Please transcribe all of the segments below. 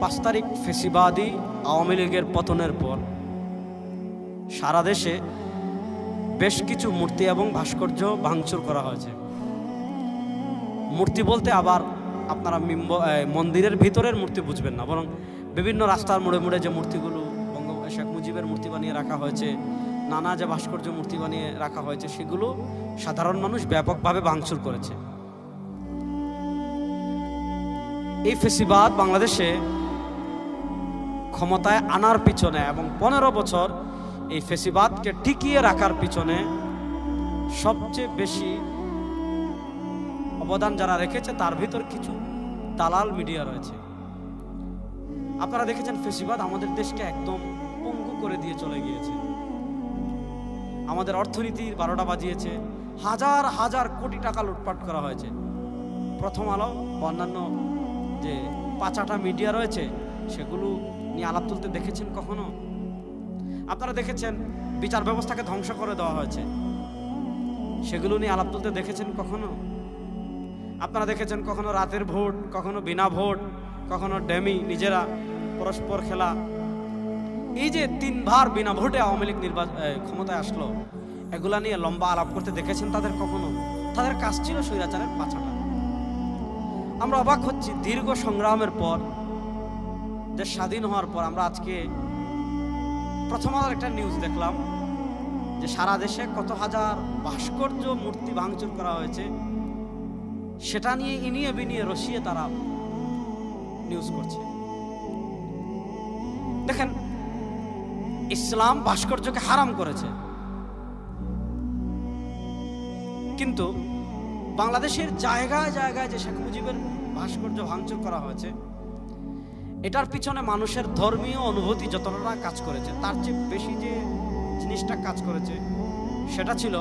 5 তারিখ ফেসিবাদী আওয়ামী লীগের পতনের পর সারা দেশে বেশ কিছু মূর্তি এবং ভাস্কর্য ভাঙচুর করা হয়েছে। মূর্তি বলতে আবার আপনারা মন্দিরের ভিতরের মূর্তি বুঝবেন না, বরং বিভিন্ন রাস্তার মোড়ে মোড়ে যে মূর্তিগুলো শেখ মুজিবের মূর্তি বানিয়ে রাখা হয়েছে, নানা যে ভাস্কর্য মূর্তি বানিয়ে রাখা হয়েছে, সেগুলো সাধারণ মানুষ ব্যাপকভাবে ভাঙচুর করেছে। এই ফেসিবাদ বাংলাদেশে ক্ষমতায় আনার পিছনে এবং 15 বছর এই ফেসিবাদকে টিকিয়ে রাখার পিছনে সবচেয়ে বেশি অবদান যারা রেখেছে তার ভিতর কিছু দালাল মিডিয়া রয়েছে। আপনারা দেখেছেন ফেসিবাদ আমাদের দেশকে একদম পঙ্গু করে দিয়ে চলে গিয়েছে, আমাদের অর্থনীতির 12টা বাজিয়েছে, হাজার হাজার কোটি টাকা লুটপাট করা হয়েছে। প্রথম আলো অন্যান্য যে 5টা মিডিয়া রয়েছে সেগুলো নিয়ে আলাপ তুলতে দেখেছেন কখনো? আপনারা দেখেছেন বিচার ব্যবস্থাকে ধ্বংস করে দেওয়া হয়েছে, সেগুলো নিয়ে আলাপ তুলতে দেখেছেন কখনো? আপনারা দেখেছেন কখনো রাতের ভোট, কখনো বিনা ভোট, কখনো ডেমি নিজেরা পরস্পর খেলা? এই যে 3বার বিনা ভোটে আওয়ামী লীগ ক্ষমতায় আসলো, এগুলা নিয়ে লম্বা আলাপ করতে দেখেছেন তাদের কখনো? তাদের কাজ ছিল স্বৈরাচারের পাছাটা। আমরা অবাক হচ্ছি, দীর্ঘ সংগ্রামের পর, দেশ স্বাধীন হওয়ার পর আমরা আজকে প্রথম আলোর একটা নিউজ দেখলাম যে সারা দেশে কত হাজার ভাস্কর্য মূর্তি ভাঙচুর করা হয়েছে, সেটা নিয়ে ইনিয়ে বিনিয়ে রসিয়ে তারা নিউজ করছে। দেখেন, ইসলাম ভাস্কর্যকে হারাম করেছে, কিন্তু বাংলাদেশের জায়গায় জায়গায় যে শেখ মুজিবের ভাস্কর্য ভাঙচুর করা হয়েছে, এটার পিছনে মানুষের ধর্মীয় অনুভূতি যতটা কাজ করেছে, তার চেয়ে বেশি যে জিনিসটা কাজ করেছে সেটা ছিল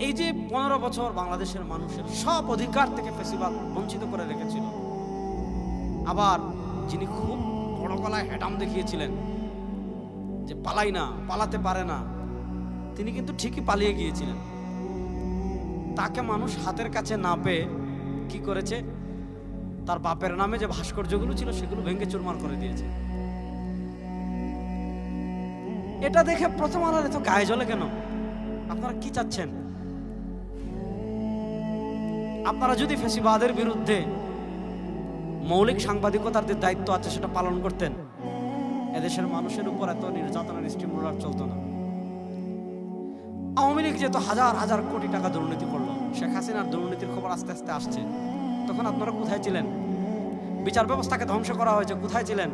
এই যে 15 বছর বাংলাদেশের মানুষের সব অধিকার থেকে ফেসিবাদ বঞ্চিত করে রেখেছিল। আবার যিনি খুব বড় গলায় হেডাম দেখিয়েছিলেন যে পালাই না, পালাতে পারে না, তিনি কিন্তু ঠিকই পালিয়ে গিয়েছিলেন। তাকে মানুষ হাতের কাছে না পেয়ে কি করেছে, তার বাপের নামে যে ভাস্কর্যগুলো ছিল সেগুলো ভেঙে চুরমার করে দিয়েছে। এটা দেখে প্রথম আলোর এত গায়ে জ্বলে কেন? আপনারা কি চাচ্ছেন? আপনারা যদি ফেসিবাদের বিরুদ্ধে মৌলিক সাংবাদিকতার যে দায়িত্ব আছে সেটা পালন করতেন, এদেশের মানুষের উপর এত নির্যাতনের স্টিমুলার চলতো না। আওয়ামী লীগ যেহেতু হাজার হাজার কোটি টাকা দুর্নীতি করলো, শেখ হাসিনার দুর্নীতির খবর আস্তে আস্তে আসছে, তখন আপনারা কোথায় ছিলেন? বিচার ব্যবস্থাকে ধ্বংস করা হয়েছে, কোথায় ছিলেন?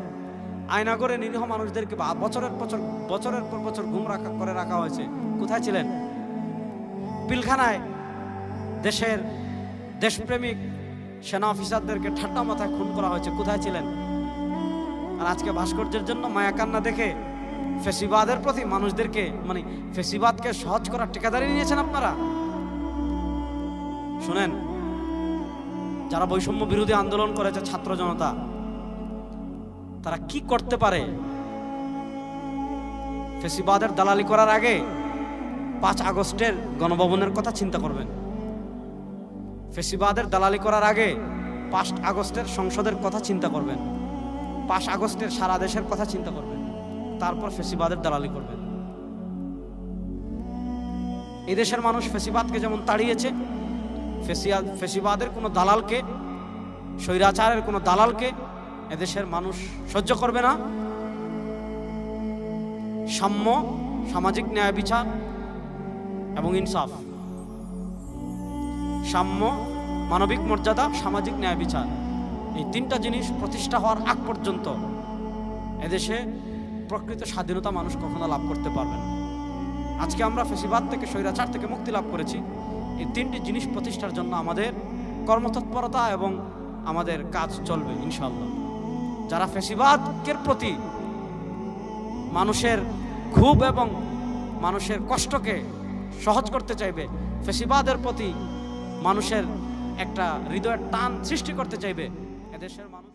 আয়নাগরে নিরীহ মানুষদেরকে বছরের পর বছর ঘুম করে রাখা হয়েছে, কোথায় ছিলেন? পিলখানায় দেশের দেশপ্রেমিক সেনা অফিসারদেরকে ঠাট্টা মাথায় খুন করা হয়েছে, কোথায় ছিলেন? আর আজকে ভাস্কর্যের জন্য মায়া কান্না দেখে ফেসিবাদের প্রতি মানুষদেরকে, মানে ফেসিবাদকে সহজ করার ঠিকাদারি নিয়েছেন আপনারা। শুনেন, যারা বৈষম্য বিরোধী আন্দোলন করেছে, ছাত্র জনতা, তারা কি করতে পারে? ফেসিবাদের দালালি করার আগে 5 আগস্টের গণভবনের কথা চিন্তা করবেন। ফেসিবাদের দালালি করার আগে 5 আগস্টের সংসদের কথা চিন্তা করবেন, 5 আগস্টের সারা দেশের কথা চিন্তা করবেন, তারপর ফেসিবাদের দালালি করবেন। এই দেশের মানুষ ফেসিবাদকে যেমন তাড়িয়েছে, ফেসিবাদের কোনো দালালকে, স্বৈরাচারের কোনো দালালকে এদেশের মানুষ সহ্য করবে না। সাম্য, সামাজিক ন্যায় বিচার এবং ইনসাফ, সাম্য, মানবিক মর্যাদা, সামাজিক ন্যায় বিচার, এই 3টা জিনিস প্রতিষ্ঠা হওয়ার আগ পর্যন্ত এদেশে প্রকৃত স্বাধীনতা মানুষ কখনো লাভ করতে পারবে না। আজকে আমরা ফেসিবাদ থেকে, স্বৈরাচার থেকে মুক্তি লাভ করেছি, এই 3টি জিনিস প্রতিষ্ঠার জন্য আমাদের কর্মতৎপরতা এবং আমাদের কাজ চলবে ইনশাআল্লাহ। যারা ফেসিবাদের প্রতি মানুষের ক্ষোভ এবং মানুষের কষ্টকে সহজ করতে চাইবে, ফেসিবাদের প্রতি মানুষের একটা হৃদয়ের টান সৃষ্টি করতে চাইবে, এদেশের মানুষ